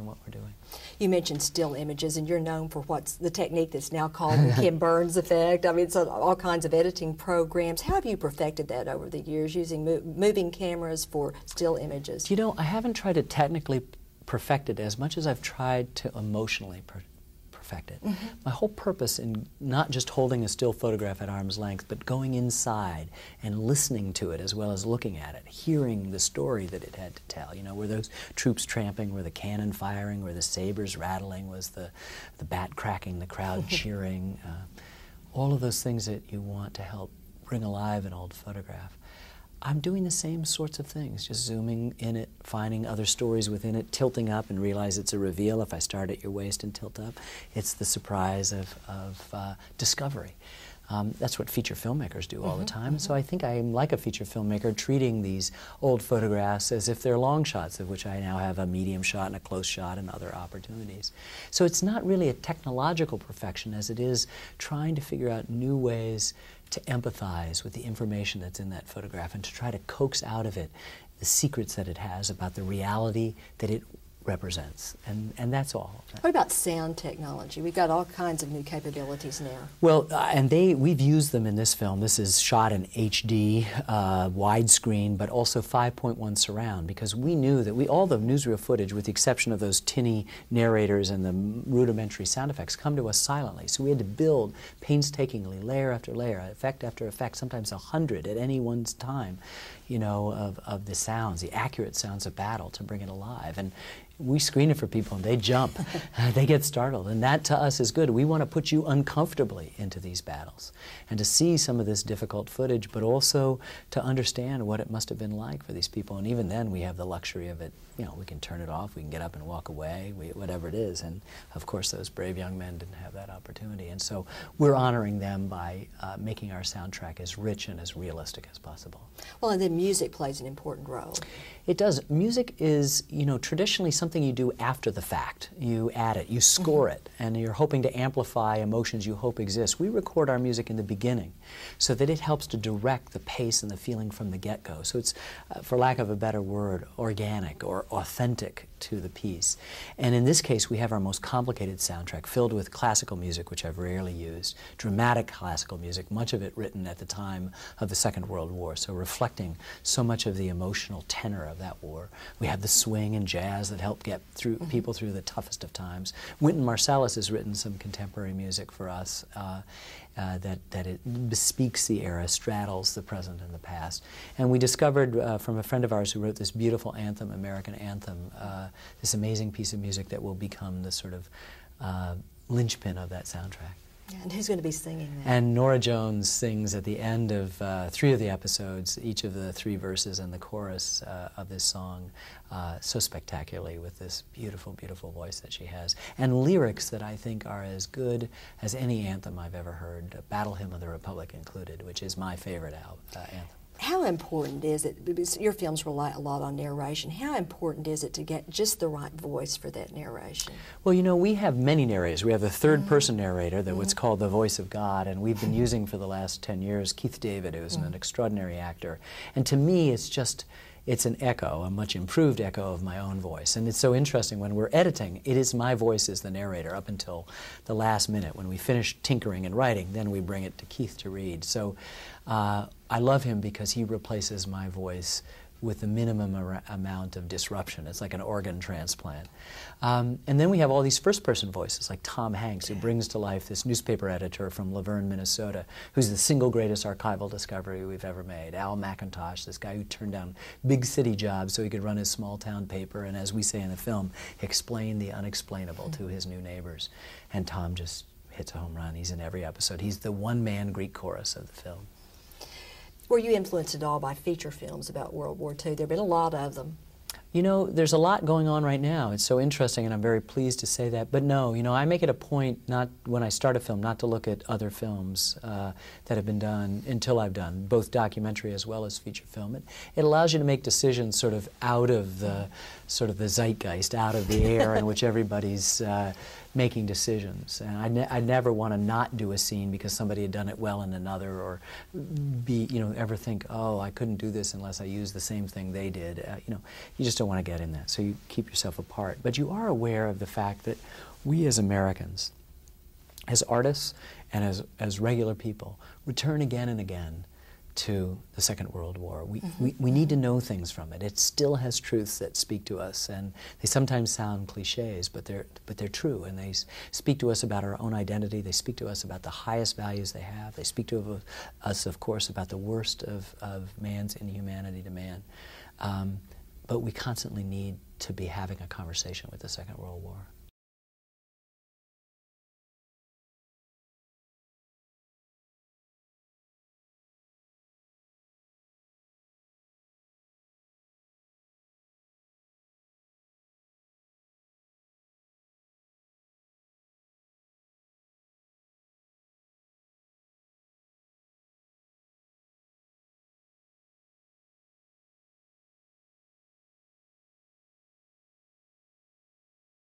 what we're doing. You mentioned still images, and you're known for what's the technique that's now called the Kim Burns effect. I mean, it's all kinds of editing programs. How have you perfected that over the years, using moving cameras for still images? You know, I haven't tried to technically perfect it as much as I've tried to emotionally perfect it. My whole purpose in not just holding a still photograph at arm's length, but going inside and listening to it as well as looking at it, hearing the story that it had to tell. You know, were those troops tramping, were the cannon firing, were the sabers rattling, was the bat cracking, the crowd cheering, all of those things that you want to help bring alive an old photograph. I'm doing the same sorts of things, just zooming in it, finding other stories within it, tilting up and realize it's a reveal. If I start at your waist and tilt up, it's the surprise of discovery. That's what feature filmmakers do all the time. So I think I'm like a feature filmmaker, treating these old photographs as if they're long shots, of which I now have a medium shot and a close shot and other opportunities. So it's not really a technological perfection as it is trying to figure out new ways to empathize with the information that's in that photograph and to try to coax out of it the secrets that it has about the reality that it represents, and that's all. What about sound technology? We've got all kinds of new capabilities now. Well, and we've used them in this film. This is shot in HD, widescreen, but also 5.1 surround, because we knew that all the newsreel footage, with the exception of those tinny narrators and the rudimentary sound effects, come to us silently. So we had to build painstakingly, layer after layer, effect after effect, sometimes 100 at any one time, you know, of the sounds, the accurate sounds of battle to bring it alive. And we screen it for people and they jump, they get startled, and that to us is good. We want to put you uncomfortably into these battles and to see some of this difficult footage, but also to understand what it must have been like for these people. And even then we have the luxury of it, you know, we can turn it off, we can get up and walk away, whatever it is. And of course those brave young men didn't have that opportunity. And so we're honoring them by making our soundtrack as rich and as realistic as possible. Well, and then music plays an important role. It does. Music is, you know, traditionally something you do after the fact. You add it, you score it, and you're hoping to amplify emotions you hope exist. We record our music in the beginning so that it helps to direct the pace and the feeling from the get-go. So it's, for lack of a better word, organic or authentic to the piece. And in this case, we have our most complicated soundtrack filled with classical music, which I've rarely used, dramatic classical music, much of it written at the time of the Second World War, so reflecting so much of the emotional tenor of that war. We have the swing and jazz that help get through people through the toughest of times. Wynton Marsalis has written some contemporary music for us that it bespeaks the era, straddles the present and the past. And we discovered from a friend of ours who wrote this beautiful anthem, American Anthem, this amazing piece of music that will become the sort of linchpin of that soundtrack. Yeah, and who's going to be singing that? And Norah Jones sings at the end of 3 of the episodes, each of the 3 verses and the chorus of this song so spectacularly with this beautiful, beautiful voice that she has. And lyrics that I think are as good as any anthem I've ever heard, Battle Hymn of the Republic included, which is my favorite anthem. How important is it, because your films rely a lot on narration, how important is it to get just the right voice for that narration? Well, you know, we have many narrators. We have the third-person narrator, what's called the voice of God, and we've been using for the last 10 years Keith David, who's an extraordinary actor. And to me, it's an echo, a much improved echo of my own voice. And it's so interesting, when we're editing, it is my voice as the narrator up until the last minute. When we finish tinkering and writing, then we bring it to Keith to read. So I love him because he replaces my voice with the minimum amount of disruption. It's like an organ transplant. And then we have all these first-person voices, like Tom Hanks, who brings to life this newspaper editor from Laverne, Minnesota, who's the single greatest archival discovery we've ever made. Al McIntosh, this guy who turned down big city jobs so he could run his small-town paper, and as we say in the film, explain the unexplainable to his new neighbors. And Tom just hits a home run. He's in every episode. He's the one-man Greek chorus of the film. Were you influenced at all by feature films about World War II? There have been a lot of them. You know, there's a lot going on right now. It's so interesting, and I'm very pleased to say that. But no, you know, I make it a point, not when I start a film, not to look at other films that have been done until I've done, both documentary as well as feature film. It allows you to make decisions sort of out of the zeitgeist, out of the air in which everybody's making decisions. And I never want to not do a scene because somebody had done it well in another, or ever think, oh, I couldn't do this unless I used the same thing they did. You know, you just don't don't want to get in that, so you keep yourself apart. But you are aware of the fact that we as Americans, as artists and as regular people, return again and again to the Second World War. We need to know things from it. It still has truths that speak to us, and they sometimes sound cliches, but they're true, and they speak to us about our own identity. They speak to us about the highest values they have. They speak to us, of course, about the worst of man's inhumanity to man. But we constantly need to be having a conversation with the Second World War.